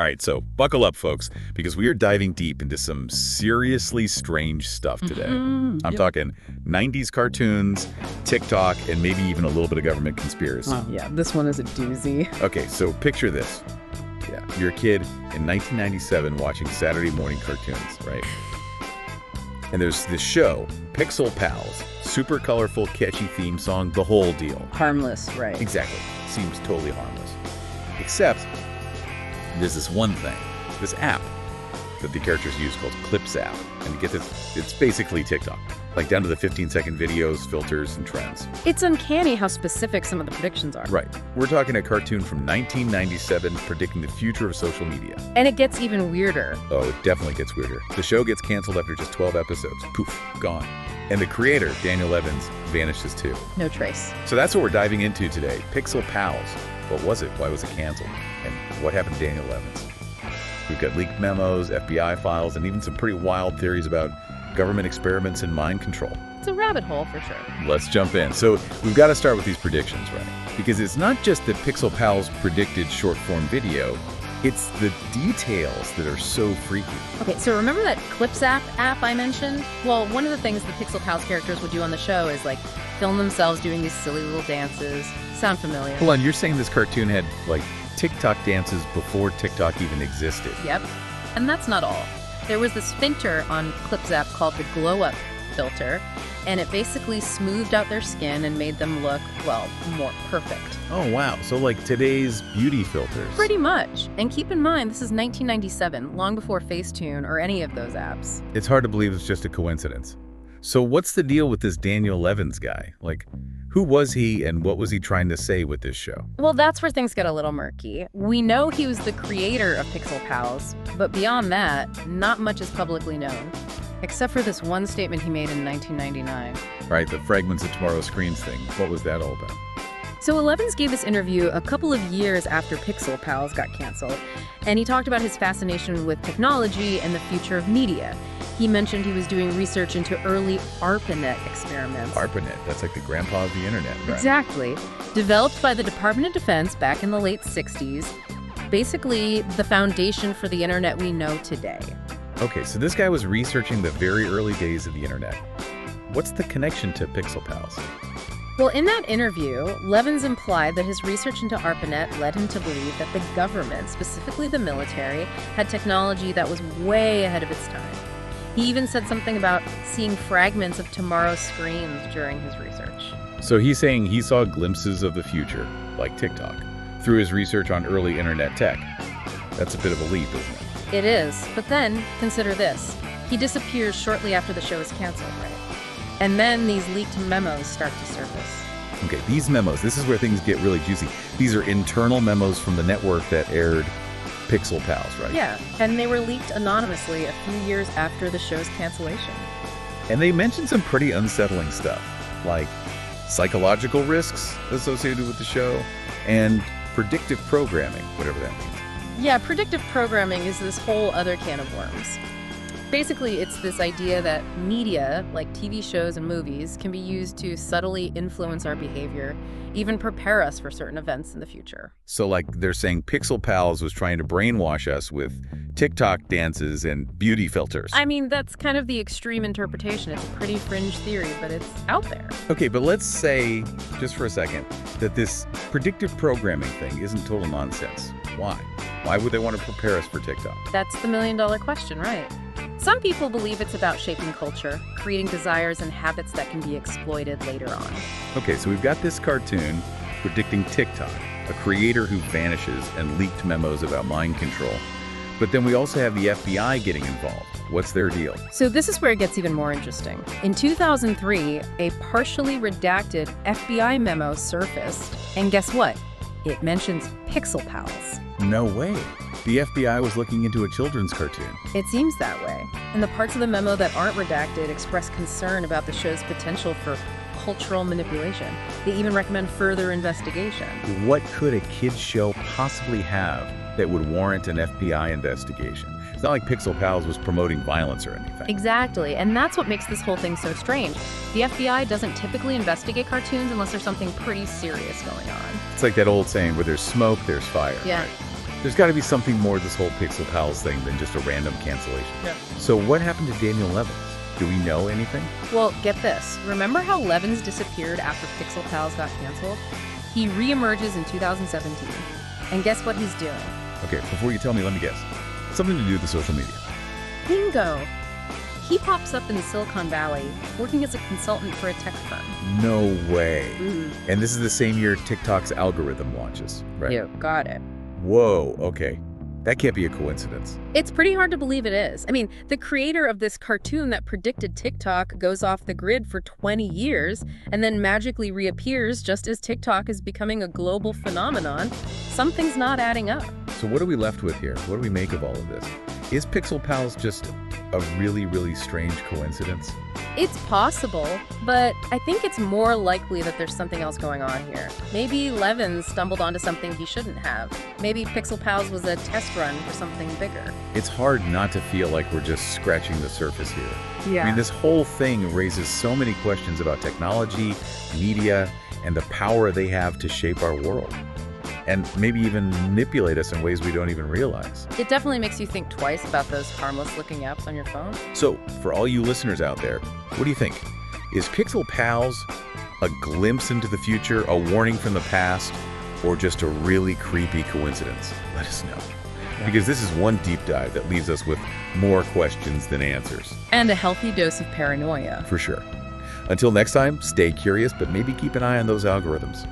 All right, so buckle up, folks, because we are diving deep into some seriously strange stuff today. I'm talking 90s cartoons, TikTok, and maybe even a little bit of government conspiracy. Oh, yeah, this one is a doozy. Okay, so picture this. Yeah, you're a kid in 1997 watching Saturday morning cartoons, right? And there's this show, Pixel Pals, super colorful, catchy theme song, the whole deal. Harmless, right. Exactly. Seems totally harmless. Except there's this one thing, this app that the characters use called Clips app. And get this, it's basically TikTok, like down to the 15-second videos, filters, and trends. It's uncanny how specific some of the predictions are. Right. We're talking a cartoon from 1997 predicting the future of social media. And it gets even weirder. Oh, it definitely gets weirder. The show gets canceled after just 12 episodes. Poof, gone. And the creator, Daniel Levens, vanishes too. No trace. So that's what we're diving into today. Pixel Pals. What was it? Why was it canceled? And what happened to Daniel Levens? We've got leaked memos, FBI files, and even some pretty wild theories about government experiments in mind control. It's a rabbit hole for sure. Let's jump in. So we've got to start with these predictions, right? Because it's not just that Pixel Pals predicted short-form video, it's the details that are so freaky. Okay, so remember that Clips app I mentioned? Well, one of the things the Pixel Pals characters would do on the show is like film themselves doing these silly little dances. Sound familiar? Hold on, you're saying this cartoon had like TikTok dances before TikTok even existed? Yep. And that's not all. There was this filter on Clips app called the Glow Up filter, and it basically smoothed out their skin and made them look, well, more perfect. Oh, wow. So like today's beauty filters. Pretty much. And keep in mind, this is 1997, long before Facetune or any of those apps. It's hard to believe it's just a coincidence. So what's the deal with this Daniel Levens guy? Like, who was he and what was he trying to say with this show? Well, that's where things get a little murky. We know he was the creator of Pixel Pals, but beyond that, not much is publicly known. Except for this one statement he made in 1999. Right, the Fragments of Tomorrow's Screens thing. What was that all about? So Levens gave this interview a couple of years after Pixel Pals got canceled, and he talked about his fascination with technology and the future of media. He mentioned he was doing research into early Arpanet experiments. Arpanet, that's like the grandpa of the internet, right? Exactly. Developed by the Department of Defense back in the late 60s. Basically, the foundation for the internet we know today. Okay, so this guy was researching the very early days of the internet. What's the connection to Pixel Pals? Well, in that interview, Levens implied that his research into Arpanet led him to believe that the government, specifically the military, had technology that was way ahead of its time. He even said something about seeing fragments of tomorrow's screens during his research. So he's saying he saw glimpses of the future, like TikTok, through his research on early internet tech. That's a bit of a leap, isn't it? It is, but then, consider this. He disappears shortly after the show is canceled, right? And then these leaked memos start to surface. Okay, these memos, this is where things get really juicy. These are internal memos from the network that aired Pixel Pals, right? Yeah, and they were leaked anonymously a few years after the show's cancellation. And they mentioned some pretty unsettling stuff, like psychological risks associated with the show and predictive programming, whatever that means. Yeah, predictive programming is this whole other can of worms. Basically, it's this idea that media, like TV shows and movies, can be used to subtly influence our behavior, even prepare us for certain events in the future. So like they're saying Pixel Pals was trying to brainwash us with TikTok dances and beauty filters. I mean, that's kind of the extreme interpretation. It's a pretty fringe theory, but it's out there. Okay, but let's say, just for a second, that this predictive programming thing isn't total nonsense. Why? Why would they want to prepare us for TikTok? That's the million-dollar question, right? Some people believe it's about shaping culture, creating desires and habits that can be exploited later on. Okay, so we've got this cartoon predicting TikTok, a creator who vanishes and leaked memos about mind control. But then we also have the FBI getting involved. What's their deal? So this is where it gets even more interesting. In 2003, a partially redacted FBI memo surfaced, and guess what? It mentions Pixel Pals. No way. The FBI was looking into a children's cartoon. It seems that way. And the parts of the memo that aren't redacted express concern about the show's potential for cultural manipulation. They even recommend further investigation. What could a kids show possibly have that would warrant an FBI investigation? It's not like Pixel Pals was promoting violence or anything. Exactly, and that's what makes this whole thing so strange. The FBI doesn't typically investigate cartoons unless there's something pretty serious going on. It's like that old saying, where there's smoke, there's fire. Yeah. Right? There's got to be something more to this whole Pixel Pals thing than just a random cancellation. Yeah. So what happened to Daniel Levens? Do we know anything? Well, get this. Remember how Levens disappeared after Pixel Pals got canceled? He reemerges in 2017. And guess what he's doing? Okay, before you tell me, let me guess. Something to do with the social media. Bingo! He pops up in Silicon Valley, working as a consultant for a tech firm. No way. Mm. And this is the same year TikTok's algorithm launches, right? You got it. Whoa, okay. That can't be a coincidence. It's pretty hard to believe it is. I mean, the creator of this cartoon that predicted TikTok goes off the grid for 20 years and then magically reappears just as TikTok is becoming a global phenomenon. Something's not adding up. So what are we left with here? What do we make of all of this? Is Pixel Pals just a really, really strange coincidence? It's possible, but I think it's more likely that there's something else going on here. Maybe Levens stumbled onto something he shouldn't have. Maybe Pixel Pals was a test run for something bigger. It's hard not to feel like we're just scratching the surface here. Yeah. I mean, this whole thing raises so many questions about technology, media, and the power they have to shape our world. And maybe even manipulate us in ways we don't even realize. It definitely makes you think twice about those harmless-looking apps on your phone. So, for all you listeners out there, what do you think? Is Pixel Pals a glimpse into the future, a warning from the past, or just a really creepy coincidence? Let us know. Because this is one deep dive that leaves us with more questions than answers. And a healthy dose of paranoia. For sure. Until next time, stay curious, but maybe keep an eye on those algorithms.